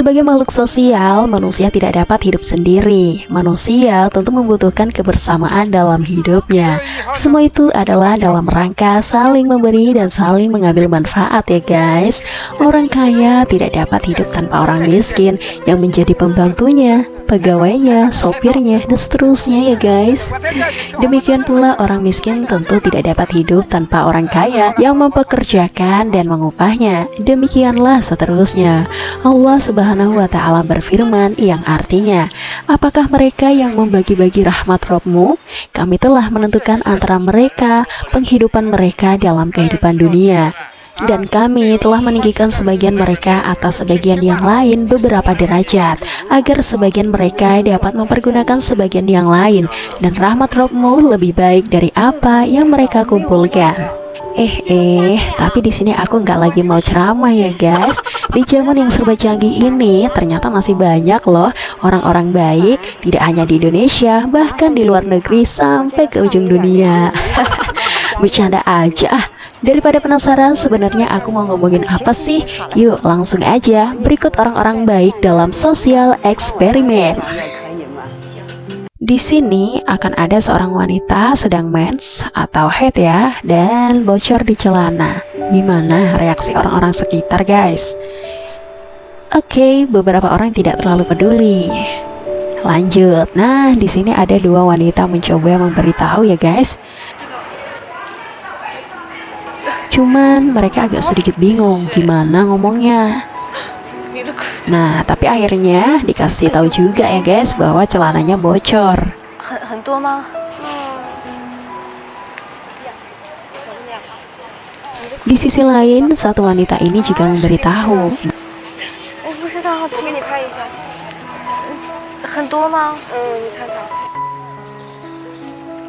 Sebagai makhluk sosial, manusia tidak dapat hidup sendiri. Manusia tentu membutuhkan kebersamaan dalam hidupnya. Semua itu adalah dalam rangka saling memberi dan saling mengambil manfaat ya guys. Orang kaya tidak dapat hidup tanpa orang miskin yang menjadi pembantunya, pegawainya, sopirnya, dan seterusnya ya guys. Demikian pula orang miskin tentu tidak dapat hidup tanpa orang kaya yang mempekerjakan dan mengupahnya. Demikianlah seterusnya. Allah Subhanahu wa Ta'ala berfirman yang artinya, apakah mereka yang membagi-bagi rahmat Rabb-mu? Kami telah menentukan antara mereka penghidupan mereka dalam kehidupan dunia, dan kami telah meninggikan sebagian mereka atas sebagian yang lain beberapa derajat, agar sebagian mereka dapat mempergunakan sebagian yang lain, dan rahmat Rabb-mu lebih baik dari apa yang mereka kumpulkan. Tapi di sini aku nggak lagi mau ceramah ya guys. Di zaman yang serba canggih ini, ternyata masih banyak loh orang-orang baik, tidak hanya di Indonesia, bahkan di luar negeri sampai ke ujung dunia. Bercanda aja ah. Daripada penasaran sebenarnya aku mau ngomongin apa sih? Yuk langsung aja, berikut orang-orang baik dalam sosial eksperimen. Di sini akan ada seorang wanita sedang mens atau haid ya, dan bocor di celana. Gimana reaksi orang-orang sekitar guys? Oke, beberapa orang tidak terlalu peduli. Lanjut. Nah, di sini ada dua wanita mencoba memberitahu ya guys. Cuman mereka agak sedikit bingung gimana ngomongnya. Nah, tapi akhirnya dikasih tahu juga ya guys bahwa celananya bocor. Di sisi lain, satu wanita ini juga memberitahu.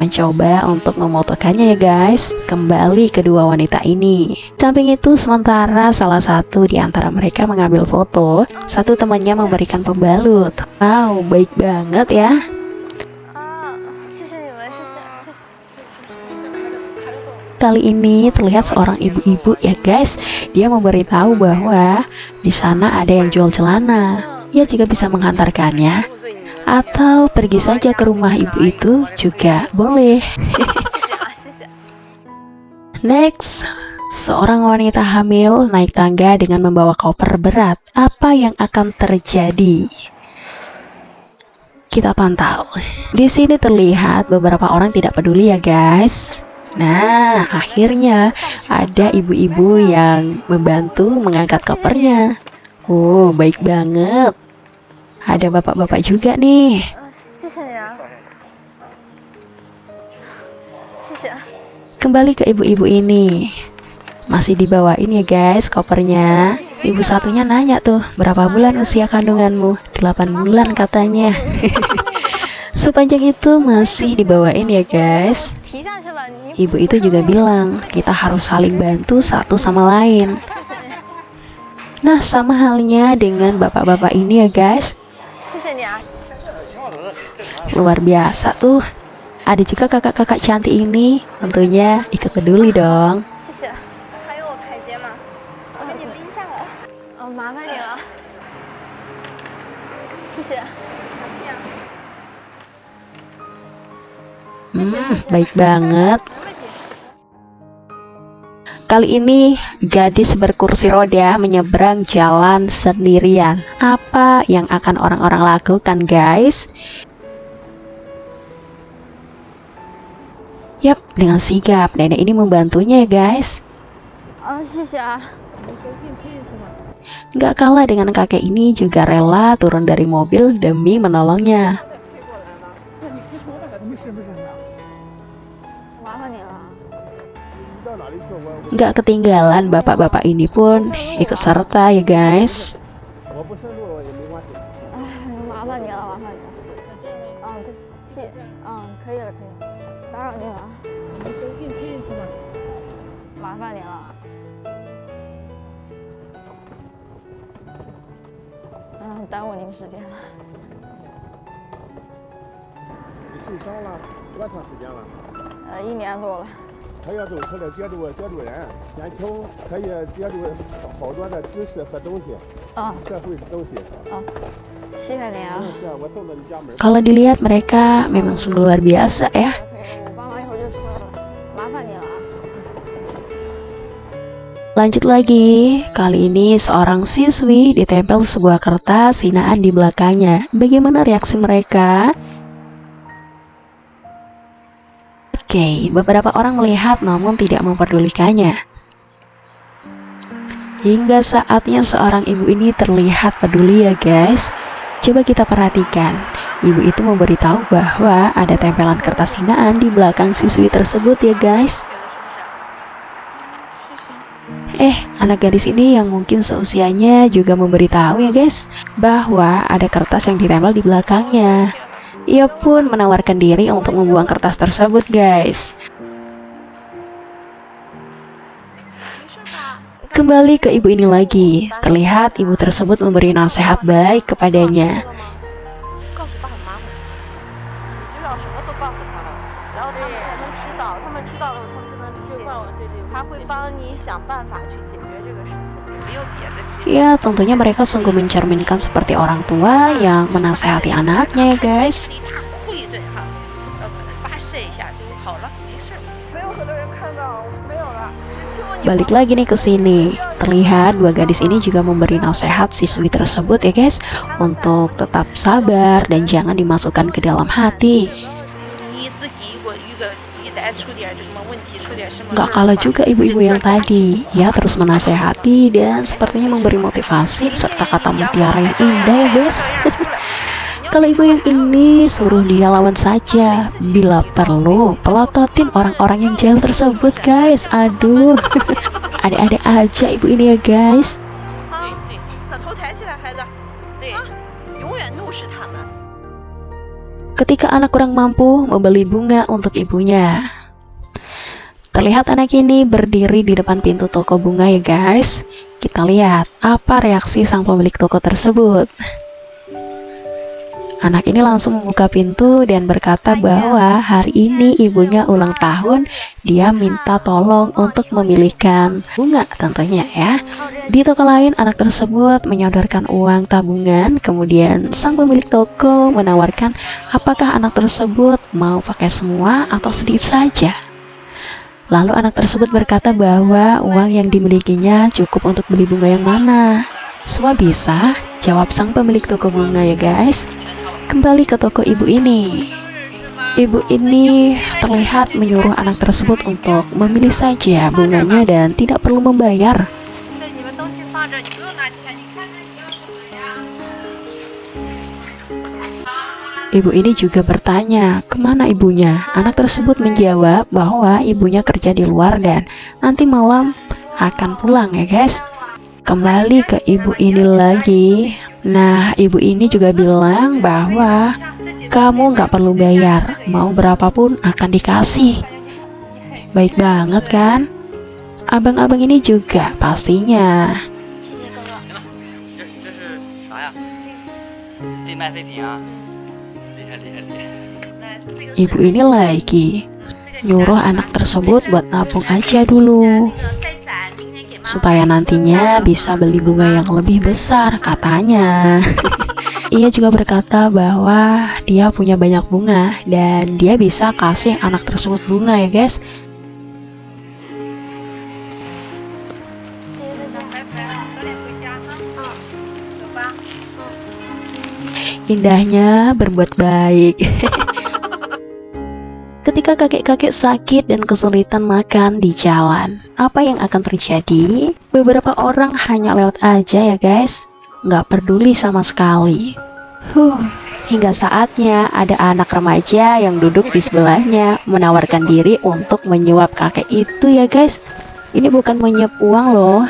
Mencoba untuk memotokannya ya guys. Kembali kedua wanita ini. Samping itu sementara salah satu di antara mereka mengambil foto, satu temannya memberikan pembalut. Wow, baik banget ya. Kali ini terlihat seorang ibu-ibu ya guys. Dia memberitahu bahwa di sana ada yang jual celana. Ia juga bisa menghantarkannya, atau pergi saja ke rumah ibu itu juga boleh. Next, seorang wanita hamil naik tangga dengan membawa koper berat. Apa yang akan terjadi? Kita pantau. Di sini terlihat beberapa orang tidak peduli ya guys. Nah, akhirnya ada ibu-ibu yang membantu mengangkat kopernya. Oh, baik banget. Ada bapak-bapak juga nih. Kembali ke ibu-ibu ini. Masih dibawain ya guys kopernya. Ibu satunya nanya tuh, berapa bulan usia kandunganmu? 8 bulan katanya. Sepanjang itu masih dibawain ya guys. Ibu itu juga bilang, kita harus saling bantu satu sama lain. Nah, sama halnya dengan bapak-bapak ini ya guys. Luar biasa tuh. Ada juga kakak-kakak cantik ini, tentunya ikut peduli dong. Baik banget. Kali ini gadis berkursi roda menyeberang jalan sendirian. Apa yang akan orang-orang lakukan guys? Yap, dengan sigap nenek ini membantunya ya guys. Gak kalah dengan kakek ini juga rela turun dari mobil demi menolongnya. Gak ketinggalan bapak-bapak ini pun ikut serta ya guys.1年多了。他要走出来接触人，眼球可以接触好多的知识和东西。啊啊，谢谢您啊。 Kalau dilihat mereka memang sungguh luar biasa ya. 我帮忙一会儿就出来了，麻烦你了啊。 Lanjut lagi, kali ini seorang siswi ditempel sebuah kertas hinaan di belakangnya. Bagaimana reaksi mereka? Oke, beberapa orang melihat namun tidak memperdulikannya. Hingga saatnya seorang ibu ini terlihat peduli ya guys. Coba kita perhatikan, ibu itu memberitahu bahwa ada tempelan kertas hinaan di belakang siswi tersebut ya guys. Anak gadis ini yang mungkin seusianya juga memberitahu ya guys, bahwa ada kertas yang ditempel di belakangnya. Ia pun menawarkan diri untuk membuang kertas tersebut guys. Kembali ke ibu ini lagi, terlihat ibu tersebut memberi nasihat baik kepadanya. Ya, tentunya mereka sungguh mencerminkan seperti orang tua yang menasehati anaknya ya guys. Balik lagi nih ke sini. Terlihat dua gadis ini juga memberi nasihat siswi tersebut ya guys, untuk tetap sabar dan jangan dimasukkan ke dalam hati. Gak kalah juga ibu-ibu yang tadi, ya terus menasehati dan sepertinya memberi motivasi serta kata mutiara yang indah ya guys. Kalau ibu yang ini suruh dia lawan saja, bila perlu pelototin orang-orang yang jahil tersebut guys. Aduh, ada-ada aja ibu ini ya guys. Ketika anak kurang mampu membeli bunga untuk ibunya, terlihat anak ini berdiri di depan pintu toko bunga ya guys. Kita lihat apa reaksi sang pemilik toko tersebut. Anak ini langsung membuka pintu dan berkata bahwa hari ini ibunya ulang tahun. Dia minta tolong untuk memilihkan bunga tentunya ya. Di toko lain anak tersebut menyodorkan uang tabungan. Kemudian sang pemilik toko menawarkan apakah anak tersebut mau pakai semua atau sedikit saja. Lalu anak tersebut berkata bahwa uang yang dimilikinya cukup untuk beli bunga yang mana. Semua bisa, jawab sang pemilik toko bunga ya guys. Kembali ke toko ibu ini. Ibu ini terlihat menyuruh anak tersebut untuk memilih saja bunganya dan tidak perlu membayar. Ibu ini juga bertanya kemana ibunya. Anak tersebut menjawab bahwa ibunya kerja di luar dan nanti malam akan pulang ya guys. Kembali ke ibu ini lagi. Nah, ibu ini juga bilang bahwa kamu gak perlu bayar, mau berapapun akan dikasih. Baik banget kan? Abang-abang ini juga pastinya. Ibu ini lagi nyuruh anak tersebut buat nabung aja dulu, supaya nantinya bisa beli bunga yang lebih besar katanya. Ia juga berkata bahwa dia punya banyak bunga dan dia bisa kasih anak tersebut bunga ya guys. Indahnya berbuat baik. Ketika kakek-kakek sakit dan kesulitan makan di jalan, apa yang akan terjadi? Beberapa orang hanya lewat aja ya guys, nggak peduli sama sekali. Hingga saatnya ada anak remaja yang duduk di sebelahnya menawarkan diri untuk menyuap kakek itu ya guys. Ini bukan menyuap uang loh.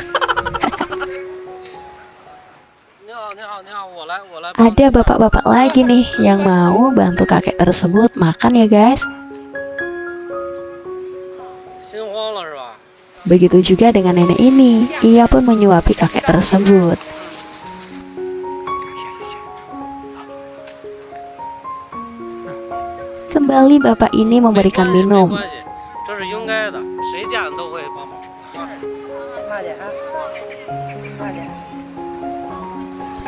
Ada bapak-bapak lagi nih yang mau bantu kakek tersebut makan ya guys. Begitu juga dengan nenek ini, ia pun menyuapi kakek tersebut. Kembali bapak ini memberikan minum.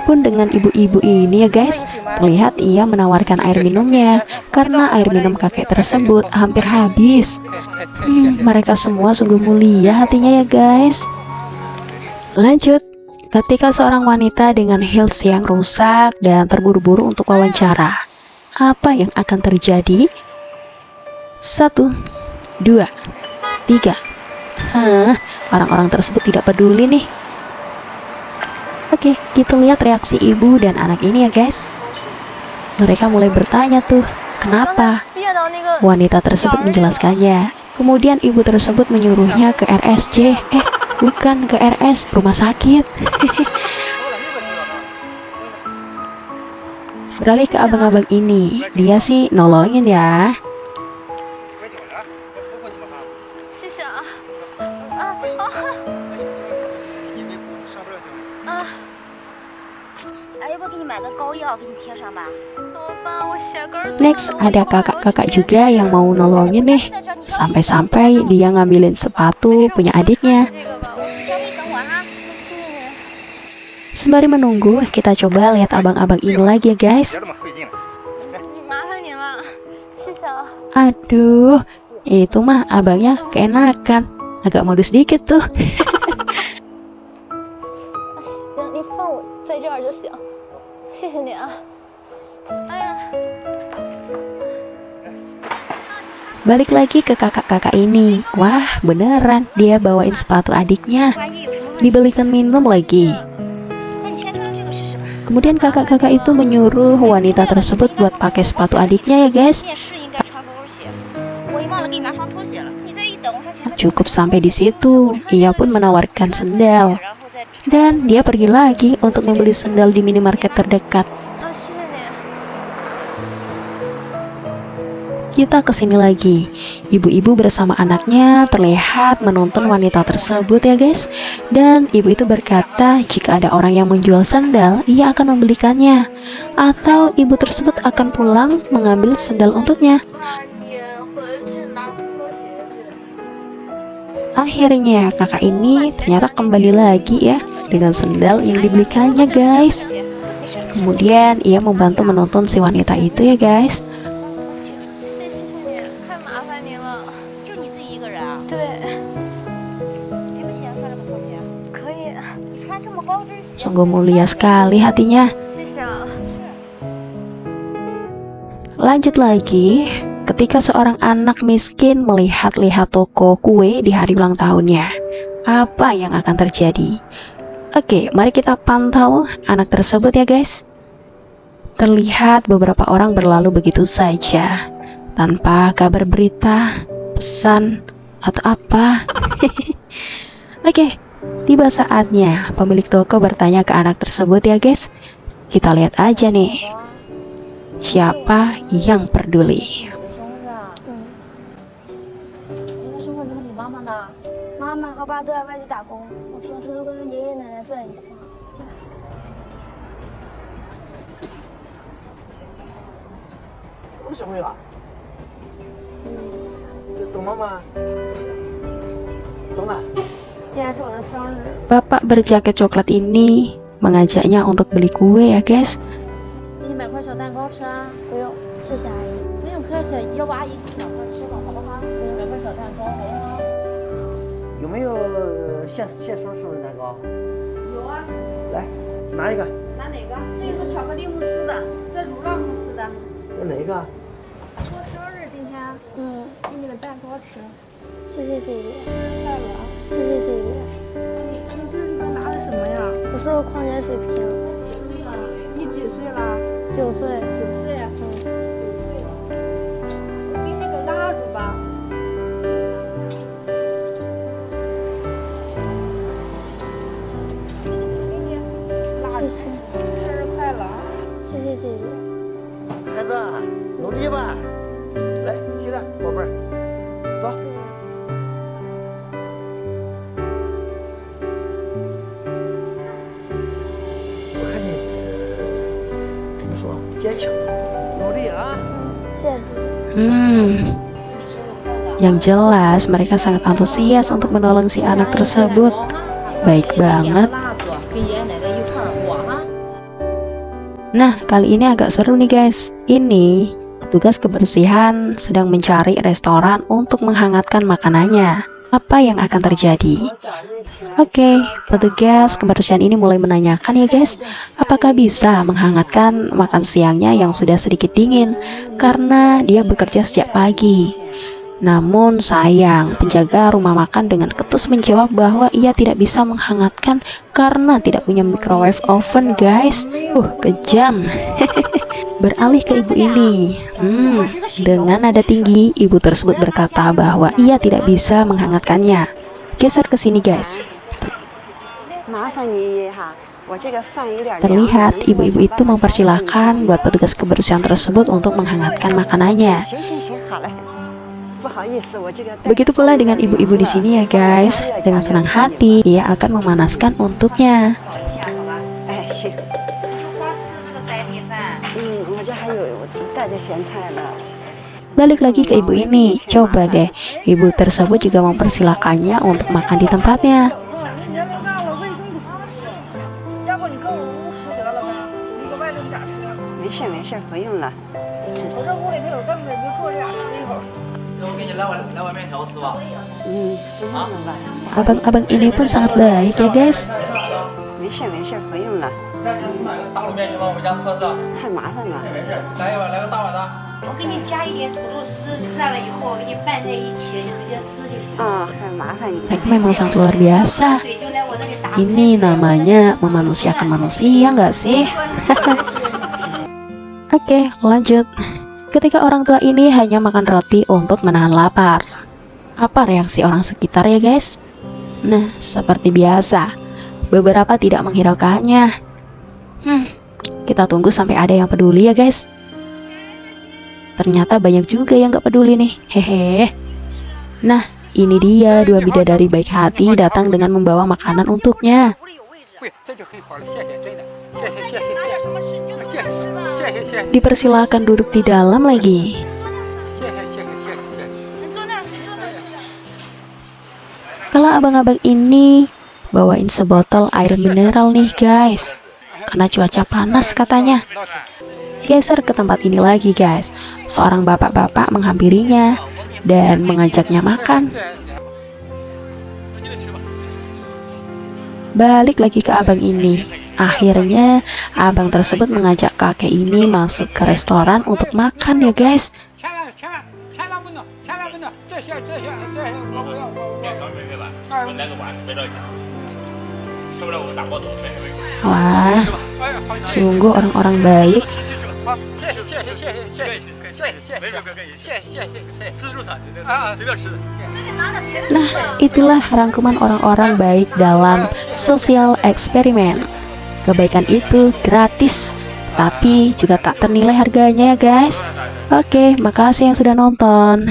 Begitupun dengan ibu-ibu ini ya guys. Terlihat ia menawarkan air minumnya karena air minum kakek tersebut hampir habis. Mereka semua sungguh mulia hatinya ya guys. Lanjut, ketika seorang wanita dengan heels yang rusak dan terburu-buru untuk wawancara, apa yang akan terjadi? 1, 2, 3. Orang-orang tersebut tidak peduli nih. Oke, kita lihat reaksi ibu dan anak ini ya guys. Mereka mulai bertanya tuh, kenapa? Wanita tersebut menjelaskannya. Kemudian ibu tersebut menyuruhnya ke RSC. Bukan ke RS, rumah sakit. Beralih ke abang-abang ini. Dia sih nolongin ya. Next, ada kakak-kakak juga yang mau nolongin nih. Sampai-sampai dia ngambilin sepatu punya adiknya. Sembari menunggu, kita coba lihat abang-abang ini lagi ya guys. Aduh, itu mah abangnya keenakan. Agak modus dikit tuh. Balik lagi ke kakak-kakak ini. Wah, beneran dia bawain sepatu adiknya. Dibelikan minum lagi. Kemudian kakak-kakak itu menyuruh wanita tersebut buat pakai sepatu adiknya ya guys. Cukup sampai di situ, ia pun menawarkan sendal. Dan dia pergi lagi untuk membeli sendal di minimarket terdekat. Kita kesini lagi. Ibu-ibu bersama anaknya terlihat menonton wanita tersebut ya guys. Dan ibu itu berkata jika ada orang yang menjual sandal, ia akan membelikannya. Atau ibu tersebut akan pulang mengambil sandal untuknya. Akhirnya kakak ini ternyata kembali lagi ya dengan sandal yang dibelikannya guys. Kemudian ia membantu menonton si wanita itu ya guys. Sungguh mulia sekali hatinya. Lanjut lagi, ketika seorang anak miskin melihat-lihat toko kue di hari ulang tahunnya, apa yang akan terjadi? Oke, mari kita pantau anak tersebut ya guys. Terlihat beberapa orang berlalu begitu saja, tanpa kabar berita, pesan, atau apa. Oke, tiba saatnya pemilik toko bertanya ke anak tersebut ya guys. Kita lihat aja nih, siapa yang peduli. 妈妈和爸都在外地打工，我平时都跟爷爷奶奶在一块儿。多少岁了？懂妈妈？懂了。今天是我的生日。 Bapak berjaket coklat ini mengajaknya untuk beli kue ya guys. 给你买块小蛋糕吃啊？不用，谢谢阿姨。不用客气，要不阿姨两块吃吧，好不好？给你买块小蛋糕，好不好？ 有没有现说生日蛋糕？有啊，来，拿一个。拿哪个？这个是巧克力慕斯的，这乳酪慕斯的。要哪一个？过生日今天，给你个蛋糕吃。谢谢姐姐，快乐啊！谢谢姐姐。你这里面拿的什么呀？我是矿泉水瓶。几岁了？你几岁了9岁。 ？9岁。9岁。我给你个蜡烛吧。 谢谢，生日快乐！谢谢姐姐。孩子，努力吧！来，起来，宝贝儿，走。我看你怎么说，坚强，努力啊！谢谢叔叔。Yang jelas mereka sangat antusias untuk menolong si anak tersebut. Baik banget. 跟爷爷奶奶一块儿过哈。Nah, kali ini agak seru nih guys. Ini petugas kebersihan sedang mencari restoran untuk menghangatkan makanannya. Apa yang akan terjadi? Oke, petugas kebersihan ini mulai menanyakan ya guys, apakah bisa menghangatkan makan siangnya yang sudah sedikit dingin karena dia bekerja sejak pagi. Namun sayang, penjaga rumah makan dengan ketus menjawab bahwa ia tidak bisa menghangatkan karena tidak punya microwave oven guys. Kejam. Beralih ke ibu ini. Dengan nada tinggi, ibu tersebut berkata bahwa ia tidak bisa menghangatkannya. Geser ke sini guys. Terlihat ibu-ibu itu mempersilahkan buat petugas kebersihan tersebut untuk menghangatkan makanannya. Begitu pula dengan ibu-ibu di sini ya guys. Dengan senang hati ia akan memanaskan untuknya. Balik lagi ke ibu ini. Coba deh, ibu tersebut juga mempersilahkannya untuk makan di tempatnya. Abang-abang ini pun sangat baik ya guys. Mereka memang sangat luar biasa. Ini namanya memanusiakan manusia nggak sih? Oke, lanjut. Ketika orang tua ini hanya makan roti untuk menahan lapar, apa reaksi orang sekitar ya guys? Nah, seperti biasa, beberapa tidak menghiraukannya. Kita tunggu sampai ada yang peduli ya guys. Ternyata banyak juga yang gak peduli nih. Hehe. Nah, ini dia dua bidadari baik hati datang dengan membawa makanan untuknya. Dipersilakan duduk di dalam lagi. Kalau abang-abang ini bawain sebotol air mineral nih guys, karena cuaca panas katanya. Geser ke tempat ini lagi guys. Seorang bapak-bapak menghampirinya dan mengajaknya makan. Balik lagi ke abang ini. Akhirnya abang tersebut mengajak kakek ini masuk ke restoran untuk makan ya guys. Wah, sungguh orang-orang baik. Nah, itulah rangkuman orang-orang baik dalam sosial eksperimen. Kebaikan itu gratis, tapi juga tak ternilai harganya ya guys. Oke, makasih yang sudah nonton.